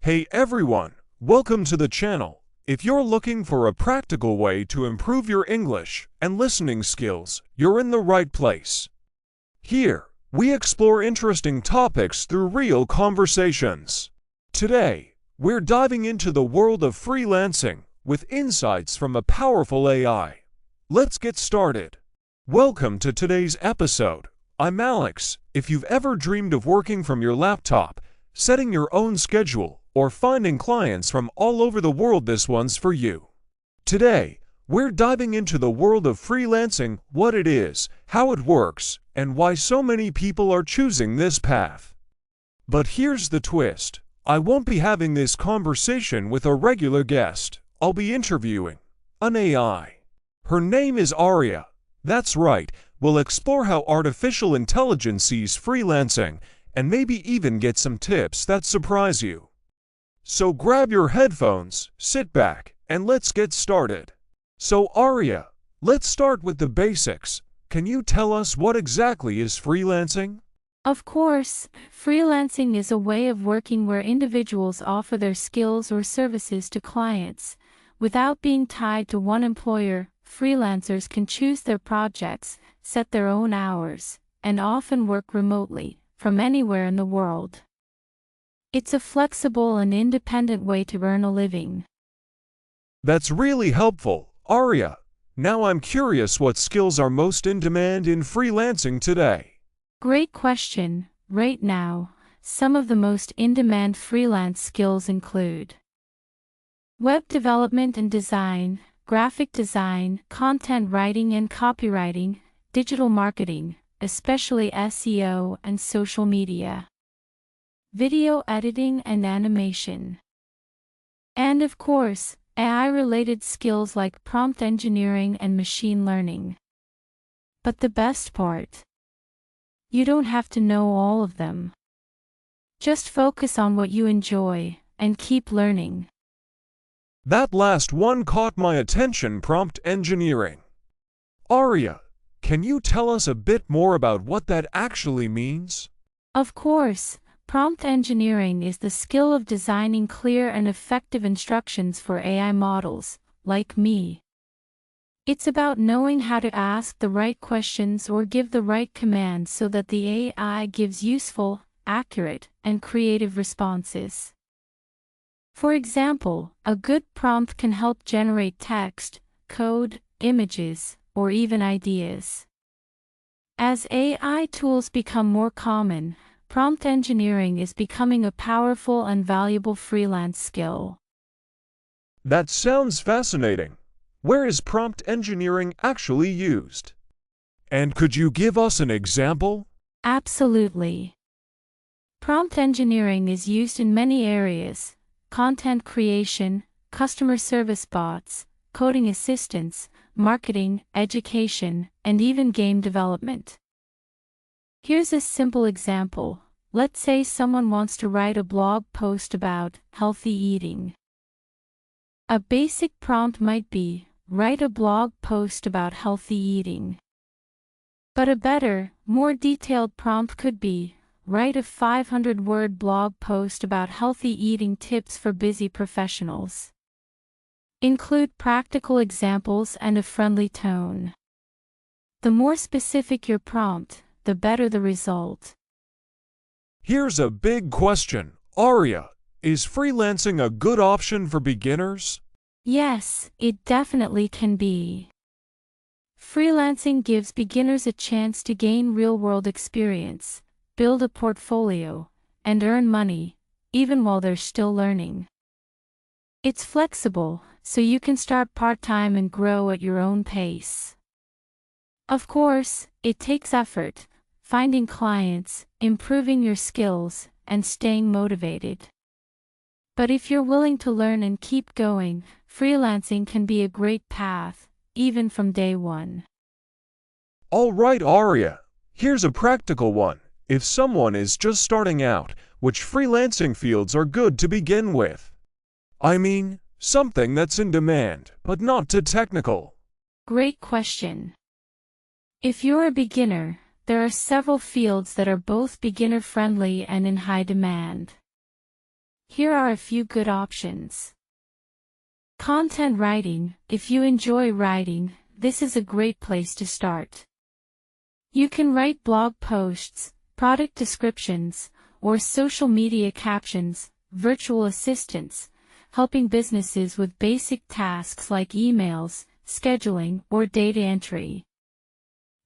Hey everyone, welcome to the channel. If you're looking for a practical way to improve your English and listening skills, you're in the right place. Here, we explore interesting topics through real conversations. Today, we're diving into the world of freelancing with insights from a powerful AI. Let's get started. Welcome to today's episode. I'm Alex. If you've ever dreamed of working from your laptop, setting your own schedule, or finding clients from all over the world, this one's for you. Today, we're diving into the world of freelancing, what it is, how it works, and why so many people are choosing this path. But here's the twist. I won't be having this conversation with a regular guest. I'll be interviewing an AI. Her name is Aria. That's right, we'll explore how artificial intelligence sees freelancing and maybe even get some tips that surprise you. So grab your headphones, sit back, and let's get started. So Aria, let's start with the basics. Can you tell us what exactly is freelancing? Of course, freelancing is a way of working where individuals offer their skills or services to clients. Without being tied to one employer, freelancers can choose their projects, set their own hours, and often work remotely, from anywhere in the world. It's a flexible and independent way to earn a living. That's really helpful, Aria. Now I'm curious, what skills are most in demand in freelancing today? Great question. Right now, some of the most in-demand freelance skills include web development and design, graphic design, content writing and copywriting, digital marketing, especially SEO and social media, video editing and animation, and of course, AI-related skills like prompt engineering and machine learning. But the best part? You don't have to know all of them. Just focus on what you enjoy and keep learning. That last one caught my attention, prompt engineering. Aria, can you tell us a bit more about what that actually means? Of course, prompt engineering is the skill of designing clear and effective instructions for AI models, like me. It's about knowing how to ask the right questions or give the right commands so that the AI gives useful, accurate, and creative responses. For example, a good prompt can help generate text, code, images, or even ideas. As AI tools become more common, prompt engineering is becoming a powerful and valuable freelance skill. That sounds fascinating. Where is prompt engineering actually used? And could you give us an example? Absolutely. Prompt engineering is used in many areas: content creation, customer service bots, coding assistance, marketing, education, and even game development. Here's a simple example. Let's say someone wants to write a blog post about healthy eating. A basic prompt might be, write a blog post about healthy eating. But a better, more detailed prompt could be, write a 500-word blog post about healthy eating tips for busy professionals. Include practical examples and a friendly tone. The more specific your prompt, the better the result. Here's a big question. Aria, is freelancing a good option for beginners? Yes, it definitely can be. Freelancing gives beginners a chance to gain real-world experience, build a portfolio, and earn money, even while they're still learning. It's flexible, so you can start part-time and grow at your own pace. Of course, it takes effort, finding clients, improving your skills, and staying motivated. But if you're willing to learn and keep going, freelancing can be a great path, even from day one. All right, Aria, here's a practical one. If someone is just starting out, which freelancing fields are good to begin with? I mean, something that's in demand, but not too technical. Great question. If you're a beginner, there are several fields that are both beginner-friendly and in high demand. Here are a few good options. Content writing. If you enjoy writing, this is a great place to start. You can write blog posts, product descriptions, or social media captions, virtual assistants, helping businesses with basic tasks like emails, scheduling, or data entry.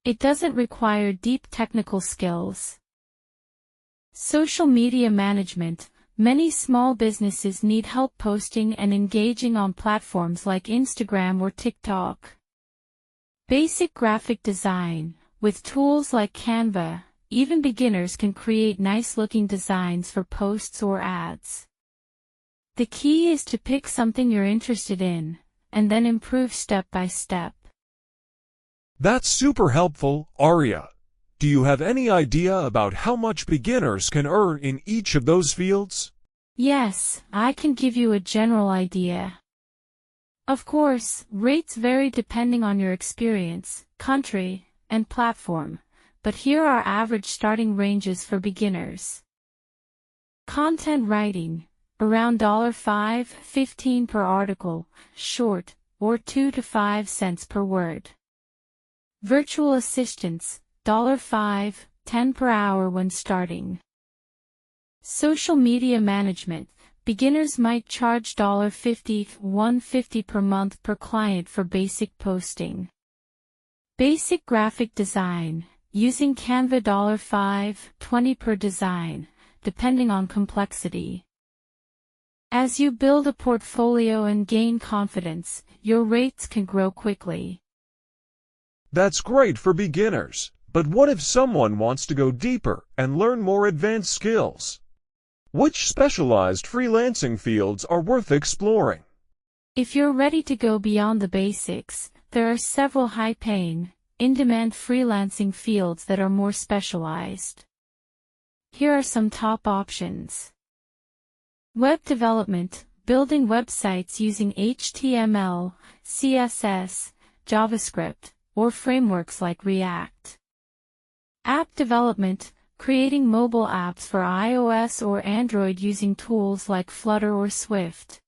It doesn't require deep technical skills. Social media management. Many small businesses need help posting and engaging on platforms like Instagram or TikTok. Basic graphic design. With tools like Canva, even beginners can create nice-looking designs for posts or ads. The key is to pick something you're interested in, and then improve step by step. That's super helpful, Aria. Do you have any idea about how much beginners can earn in each of those fields? Yes, I can give you a general idea. Of course, rates vary depending on your experience, country, and platform, but here are average starting ranges for beginners. Content writing, around $5.15 per article, short, or 2 to 5 cents per word. Virtual assistants, $5.10 per hour when starting. Social media management, beginners might charge $1.50 per month per client for basic posting. Basic graphic design, using Canva $5.20 per design, depending on complexity. As you build a portfolio and gain confidence, your rates can grow quickly. That's great for beginners, but what if someone wants to go deeper and learn more advanced skills? Which specialized freelancing fields are worth exploring? If you're ready to go beyond the basics, there are several high-paying, in-demand freelancing fields that are more specialized. Here are some top options. Web development, building websites using HTML, CSS, JavaScript, or frameworks like React. App development, creating mobile apps for iOS or Android using tools like Flutter or Swift.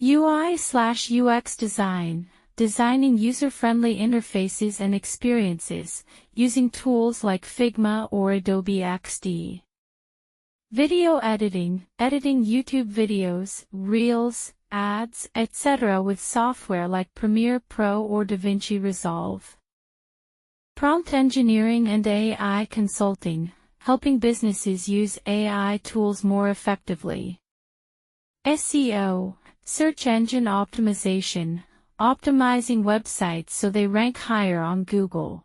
UI/UX design, designing user-friendly interfaces and experiences, using tools like Figma or Adobe XD. Video editing, editing YouTube videos, Reels, ads, etc. with software like Premiere Pro or DaVinci Resolve. Prompt engineering and AI consulting, helping businesses use AI tools more effectively. SEO, search engine optimization, optimizing websites so they rank higher on Google.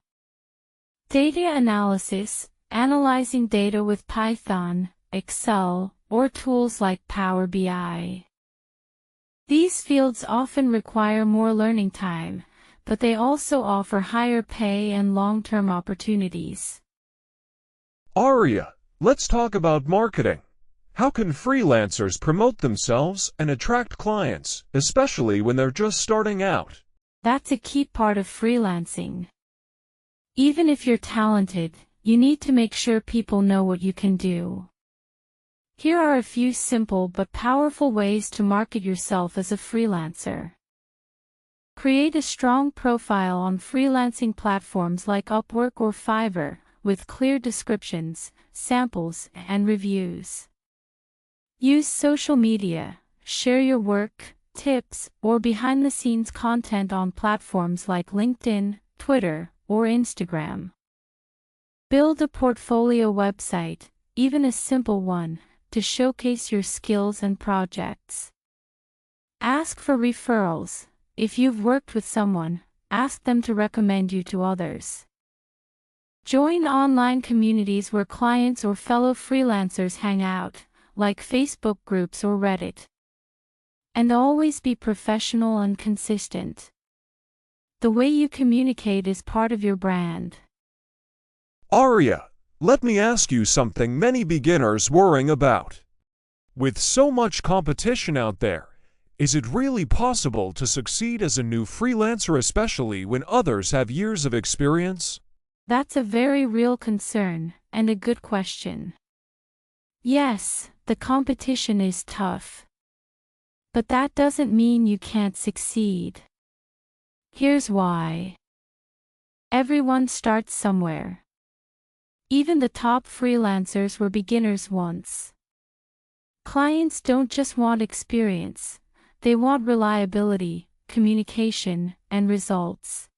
Data analysis, analyzing data with Python, Excel, or tools like Power BI. These fields often require more learning time, but they also offer higher pay and long-term opportunities. Aria, let's talk about marketing. How can freelancers promote themselves and attract clients, especially when they're just starting out? That's a key part of freelancing. Even if you're talented, you need to make sure people know what you can do. Here are a few simple but powerful ways to market yourself as a freelancer. Create a strong profile on freelancing platforms like Upwork or Fiverr, with clear descriptions, samples, and reviews. Use social media, share your work, tips, or behind-the-scenes content on platforms like LinkedIn, Twitter, or Instagram. Build a portfolio website, even a simple one, to showcase your skills and projects. Ask for referrals. If you've worked with someone, ask them to recommend you to others. Join online communities where clients or fellow freelancers hang out, like Facebook groups or Reddit. And always be professional and consistent. The way you communicate is part of your brand. Aria, let me ask you something many beginners worrying about. With so much competition out there, is it really possible to succeed as a new freelancer, especially when others have years of experience? That's a very real concern, and a good question. Yes, the competition is tough. But that doesn't mean you can't succeed. Here's why. Everyone starts somewhere. Even the top freelancers were beginners once. Clients don't just want experience, they want reliability, communication, and results.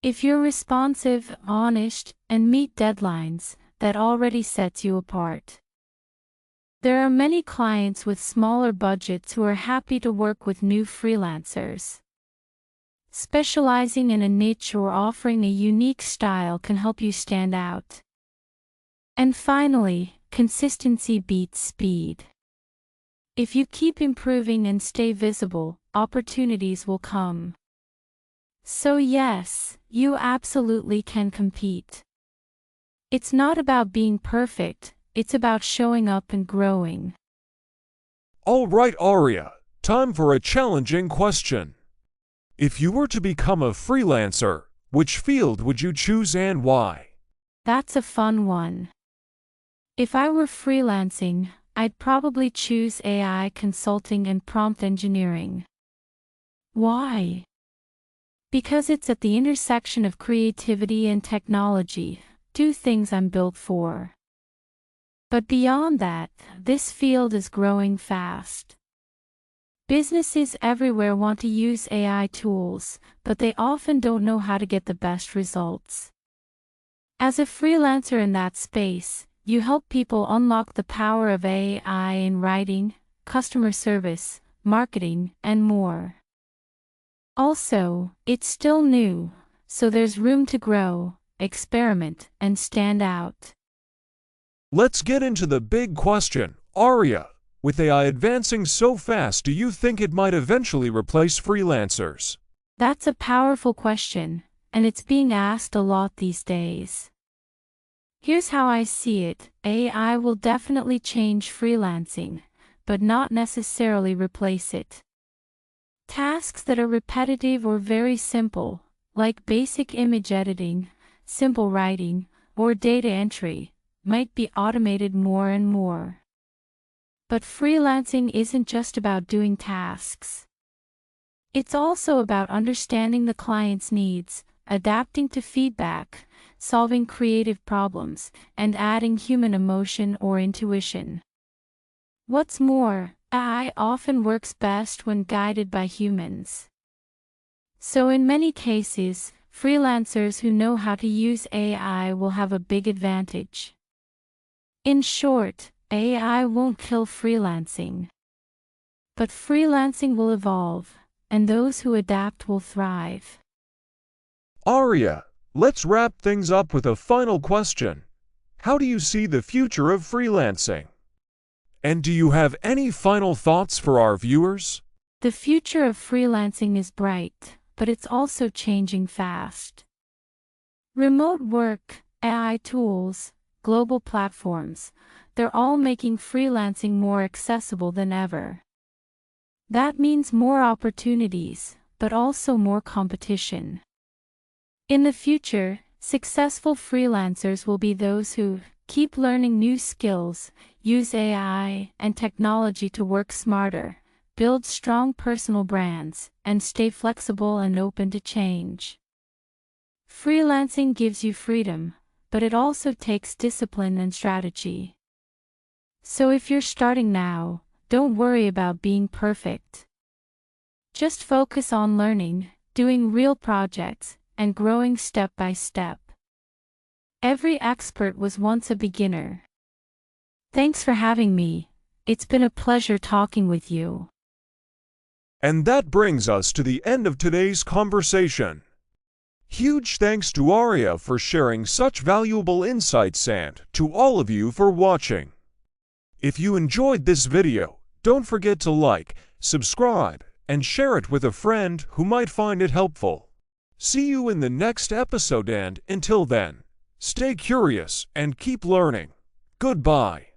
If you're responsive, honest, and meet deadlines, that already sets you apart. There are many clients with smaller budgets who are happy to work with new freelancers. Specializing in a niche or offering a unique style can help you stand out. And finally, consistency beats speed. If you keep improving and stay visible, opportunities will come. So yes, you absolutely can compete. It's not about being perfect, it's about showing up and growing. All right, Aria, time for a challenging question. If you were to become a freelancer, which field would you choose and why? That's a fun one. If I were freelancing, I'd probably choose AI consulting and prompt engineering. Why? Because it's at the intersection of creativity and technology, two things I'm built for. But beyond that, this field is growing fast. Businesses everywhere want to use AI tools, but they often don't know how to get the best results. As a freelancer in that space, you help people unlock the power of AI in writing, customer service, marketing, and more. Also, it's still new, so there's room to grow, experiment, and stand out. Let's get into the big question, Aria. With AI advancing so fast, do you think it might eventually replace freelancers? That's a powerful question, and it's being asked a lot these days. Here's how I see it. AI will definitely change freelancing, but not necessarily replace it. Tasks that are repetitive or very simple, like basic image editing, simple writing, or data entry, might be automated more and more. But freelancing isn't just about doing tasks. It's also about understanding the client's needs, adapting to feedback, solving creative problems, and adding human emotion or intuition. What's more, AI often works best when guided by humans. So in many cases, freelancers who know how to use AI will have a big advantage. In short, AI won't kill freelancing. But freelancing will evolve, and those who adapt will thrive. Aria, let's wrap things up with a final question. How do you see the future of freelancing? And do you have any final thoughts for our viewers? The future of freelancing is bright, but it's also changing fast. Remote work, AI tools, global platforms, they're all making freelancing more accessible than ever. That means more opportunities, but also more competition. In the future, successful freelancers will be those who keep learning new skills, use AI and technology to work smarter, build strong personal brands, and stay flexible and open to change. Freelancing gives you freedom, but it also takes discipline and strategy. So if you're starting now, don't worry about being perfect. Just focus on learning, doing real projects, and growing step by step. Every expert was once a beginner. Thanks for having me. It's been a pleasure talking with you. And that brings us to the end of today's conversation. Huge thanks to Aria for sharing such valuable insights and to all of you for watching. If you enjoyed this video, don't forget to like, subscribe, and share it with a friend who might find it helpful. See you in the next episode, and until then, stay curious and keep learning. Goodbye.